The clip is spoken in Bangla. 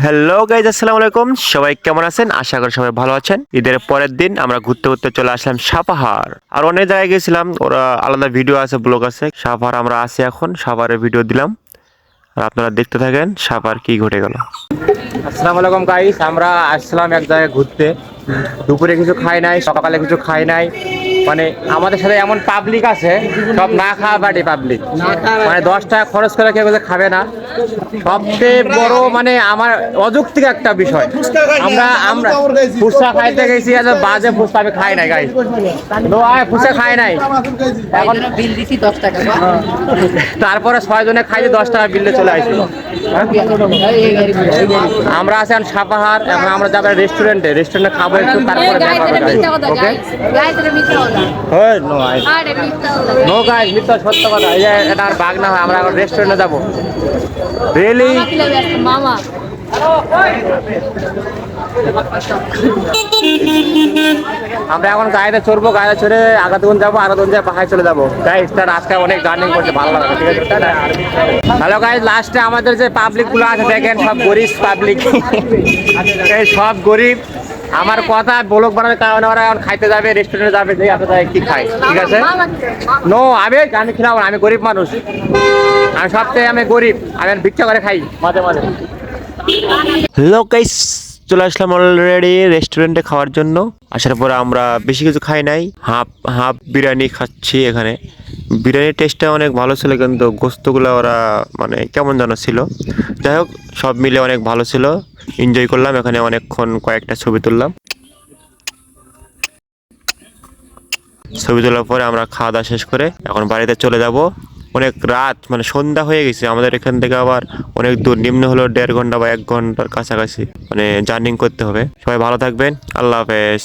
হ্যালো গাইজ, আসসালামু আলাইকুম। সবাই কেমন আছেন? আশা করি সবাই ভালো আছেন। ঈদের পরের দিন আমরা ঘুরতে ঘুরতে চলে আসলাম সাপাহার। আর অনেক জায়গায় গেছিলাম, ওরা আলাদা ভিডিও আছে, ব্লগ আছে। সাপাহার আমরা আছি এখন, সাপাহারের ভিডিও দিলাম। আর আপনারা দেখতে থাকেন সাপাহার কি ঘটে গেল। আসসালামু আলাইকুম গাইজ, আমরা আসলাম এক জায়গায় ঘুরতে। দুপুরে কিছু খাই নাই, সকালে কিছু খাই নাই। মানে আমাদের সাথে এমন পাবলিক আছে, সব না খাওয়া বাড়ি পাবলিক। মানে 10 টাকা খরচ করে কেউ খাবে না। সবচেয়ে বড় মানে আমার অযৌক্তিক একটা বিষয়, আমরা আমরা ফুচকা খাইতে গেছি, বাজে ফুচকা আমি খাই নাই গাইস। ফুচকা খাই নাই, এখন বিল দিছি 10 টাকা। তারপরে 6 জনে খাইতে 10 টাকা বিলে চলে আসলো। আমরা আছি এখন সাপাহার, এখন আমরা যাবো রেস্টুরেন্টে খাবো একটু, তারপরে নো গাইস, মিথ্যা সত্য কথা। এই যে এটা আর বাগ না হয়, আমরা এখন রেস্টুরেন্টে যাবো। রিয়েলি মামা আমরা এখন গাড়িতে চড়বো, গাড়িতে চড়ে আগাদুন যাবো, আগাদুন যায় পাহাড়ে চলে যাবো। গাইস তার আজকে অনেক জার্নি করতে ভালো লাগে, ঠিক আছে? হ্যালো গাইস, লাস্টে আমাদের যে পাবলিক গুলো আছে দেখেন, সব গরিব পাবলিক, সব গরিব। আমার কথা ব্লগ বানানোর কারণে ওরা এখন খাইতে যাবে, রেস্টুরেন্টে যাবে, যে আপনারা কি খাই, ঠিক আছে? নো, আমি খেলাম না, আমি গরিব মানুষ, আমি সবচেয়ে আমি গরিব, আমি ভিক্ষা করে খাই মাঝে মাঝে। হ্যালো গাইস, চলে আসলাম অলরেডি রেস্টুরেন্টে খাওয়ার জন্য। আসার পরে আমরা বেশি কিছু খাই নাই, হাফ হাফ বিরিয়ানি খাচ্ছি এখানে। বিরিয়ানির টেস্টটা অনেক ভালো ছিল, কিন্তু গোস্তগুলো ওরা মানে কেমন যেন ছিল। যাই হোক, সব মিলে অনেক ভালো ছিল, এনজয় করলাম এখানে অনেকক্ষণ, কয়েকটা ছবি তুললাম। ছবি তোলার পরে আমরা খাওয়া দাওয়া শেষ করে এখন বাড়িতে চলে যাব। অনেক রাত, মানে সন্ধ্যা হয়ে গেছে আমাদের এখান থেকে, আবার অনেক দূর, নিম্ন হলো 1.5 ঘন্টা বা 1 ঘন্টার কাছাকাছি মানে জার্নি করতে হবে। সবাই ভালো থাকবেন, আল্লাহ হাফেজ।